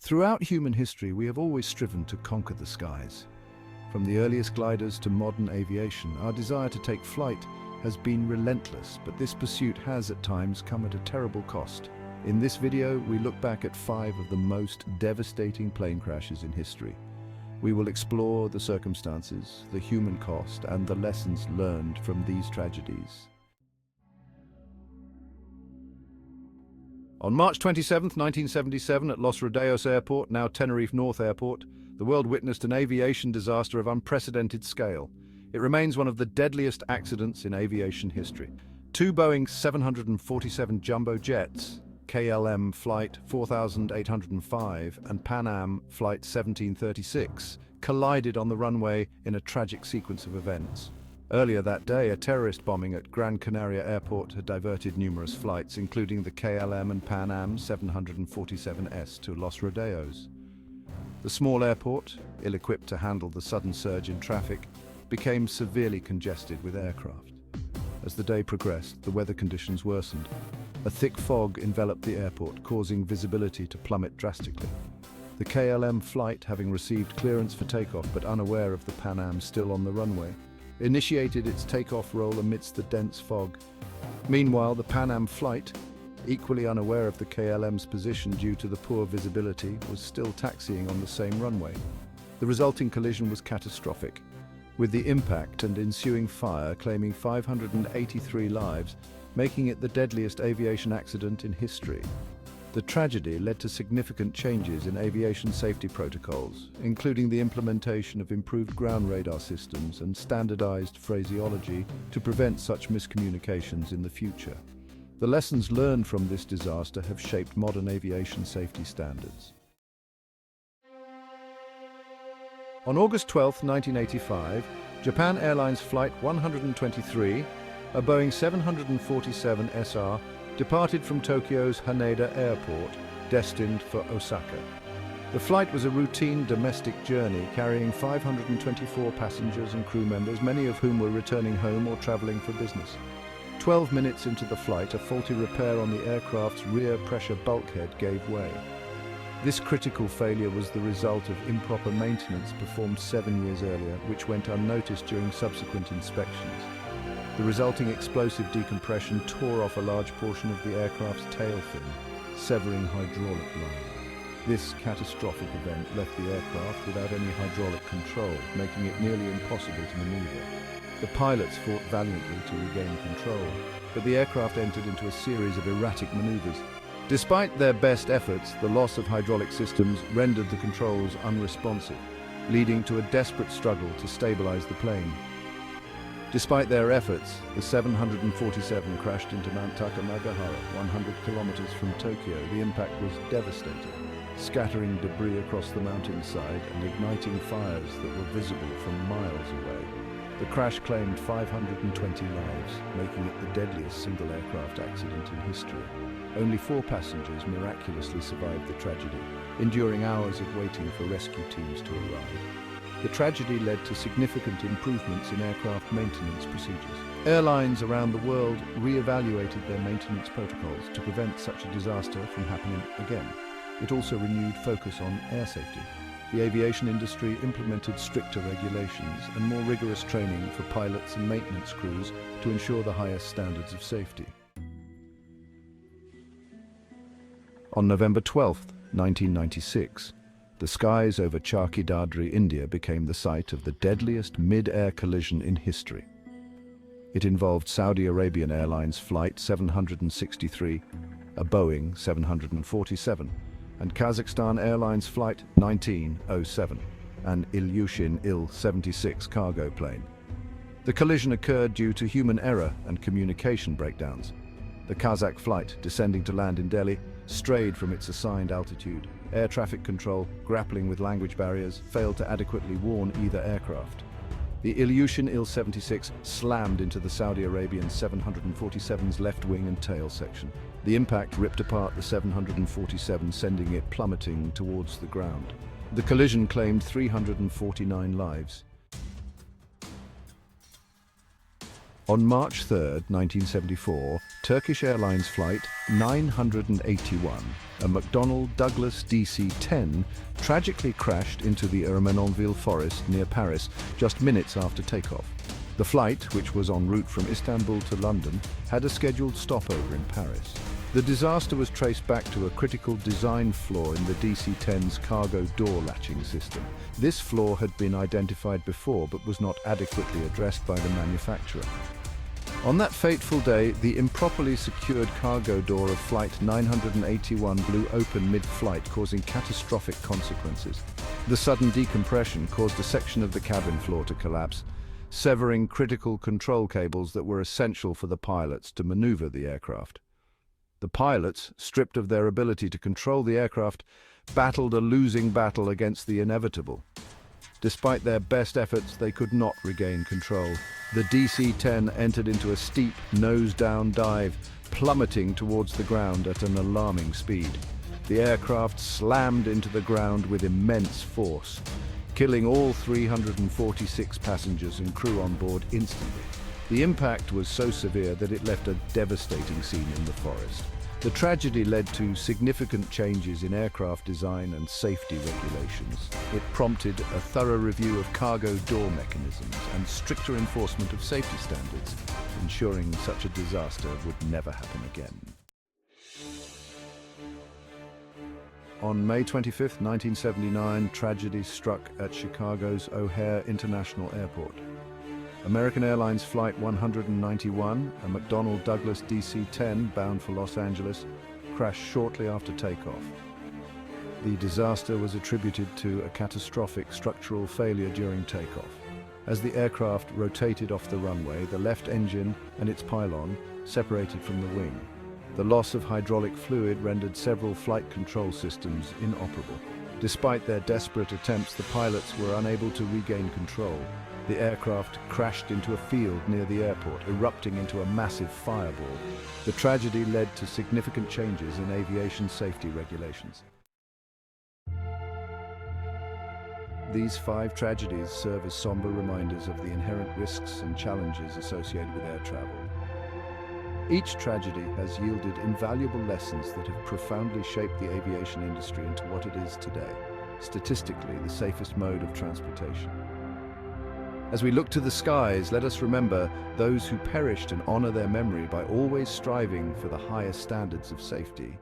Throughout human history, we have always striven to conquer the skies. From the earliest gliders to modern aviation, our desire to take flight has been relentless, but this pursuit has at times come at a terrible cost. In this video, we look back at 5 of the most devastating plane crashes in history. We will explore the circumstances, the human cost, and the lessons learned from these tragedies. On March 27, 1977, at Los Rodeos Airport, now Tenerife North Airport, the world witnessed an aviation disaster of unprecedented scale. It remains one of the deadliest accidents in aviation history. 2 Boeing 747 jumbo jets, KLM Flight 4805 and Pan Am Flight 1736, collided on the runway in a tragic sequence of events. Earlier that day, a terrorist bombing at Gran Canaria Airport had diverted numerous flights, including the KLM and Pan Am 747S to Los Rodeos. The small airport, ill-equipped to handle the sudden surge in traffic, became severely congested with aircraft. As the day progressed, the weather conditions worsened. A thick fog enveloped the airport, causing visibility to plummet drastically. The KLM flight, having received clearance for takeoff but unaware of the Pan Am still on the runway, initiated its takeoff roll amidst the dense fog. Meanwhile, the Pan Am flight, equally unaware of the KLM's position due to the poor visibility, was still taxiing on the same runway. The resulting collision was catastrophic, with the impact and ensuing fire claiming 583 lives, making it the deadliest aviation accident in history. The tragedy led to significant changes in aviation safety protocols, including the implementation of improved ground radar systems and standardized phraseology to prevent such miscommunications in the future. The lessons learned from this disaster have shaped modern aviation safety standards. On August 12, 1985, Japan Airlines Flight 123, a Boeing 747 SR, departed from Tokyo's Haneda Airport, destined for Osaka. The flight was a routine domestic journey carrying 524 passengers and crew members, many of whom were returning home or traveling for business. 12 minutes into the flight, a faulty repair on the aircraft's rear pressure bulkhead gave way. This critical failure was the result of improper maintenance performed 7 years earlier, which went unnoticed during subsequent inspections. The resulting explosive decompression tore off a large portion of the aircraft's tail fin, severing hydraulic lines. This catastrophic event left the aircraft without any hydraulic control, making it nearly impossible to maneuver. The pilots fought valiantly to regain control, but the aircraft entered into a series of erratic maneuvers. Despite their best efforts, the loss of hydraulic systems rendered the controls unresponsive, leading to a desperate struggle to stabilize the plane. Despite their efforts, the 747 crashed into Mount Takamagahara, 100 kilometers from Tokyo. The impact was devastating, scattering debris across the mountainside and igniting fires that were visible from miles away. The crash claimed 520 lives, making it the deadliest single aircraft accident in history. Only 4 passengers miraculously survived the tragedy, enduring hours of waiting for rescue teams to arrive. The tragedy led to significant improvements in aircraft maintenance procedures. Airlines around the world re-evaluated their maintenance protocols to prevent such a disaster from happening again. It also renewed focus on air safety. The aviation industry implemented stricter regulations and more rigorous training for pilots and maintenance crews to ensure the highest standards of safety. On November 12, 1996, the skies over Charki Dadri, India became the site of the deadliest mid-air collision in history. It involved Saudi Arabian Airlines Flight 763, a Boeing 747, and Kazakhstan Airlines Flight 1907, an Ilyushin Il-76 cargo plane. The collision occurred due to human error and communication breakdowns. The Kazakh flight, descending to land in Delhi, strayed from its assigned altitude. Air traffic control, grappling with language barriers, failed to adequately warn either aircraft. The Ilyushin Il-76 slammed into the Saudi Arabian 747's left wing and tail section. The impact ripped apart the 747, sending it plummeting towards the ground. The collision claimed 349 lives. On March 3, 1974, Turkish Airlines Flight 981, a McDonnell Douglas DC-10, tragically crashed into the Ermenonville forest near Paris just minutes after takeoff. The flight, which was en route from Istanbul to London, had a scheduled stopover in Paris. The disaster was traced back to a critical design flaw in the DC-10's cargo door latching system. This flaw had been identified before but was not adequately addressed by the manufacturer. On that fateful day, the improperly secured cargo door of Flight 981 blew open mid-flight, causing catastrophic consequences. The sudden decompression caused a section of the cabin floor to collapse, severing critical control cables that were essential for the pilots to maneuver the aircraft. The pilots, stripped of their ability to control the aircraft, battled a losing battle against the inevitable. Despite their best efforts, they could not regain control. The DC-10 entered into a steep, nose-down dive, plummeting towards the ground at an alarming speed. The aircraft slammed into the ground with immense force, killing all 346 passengers and crew on board instantly. The impact was so severe that it left a devastating scene in the forest. The tragedy led to significant changes in aircraft design and safety regulations. It prompted a thorough review of cargo door mechanisms and stricter enforcement of safety standards, ensuring such a disaster would never happen again. On May 25, 1979, tragedy struck at Chicago's O'Hare International Airport. American Airlines Flight 191, a McDonnell Douglas DC-10 bound for Los Angeles, crashed shortly after takeoff. The disaster was attributed to a catastrophic structural failure during takeoff. As the aircraft rotated off the runway, the left engine and its pylon separated from the wing. The loss of hydraulic fluid rendered several flight control systems inoperable. Despite their desperate attempts, the pilots were unable to regain control. The aircraft crashed into a field near the airport, erupting into a massive fireball. The tragedy led to significant changes in aviation safety regulations. These 5 tragedies serve as somber reminders of the inherent risks and challenges associated with air travel. Each tragedy has yielded invaluable lessons that have profoundly shaped the aviation industry into what it is today, statistically the safest mode of transportation. As we look to the skies, let us remember those who perished and honor their memory by always striving for the highest standards of safety.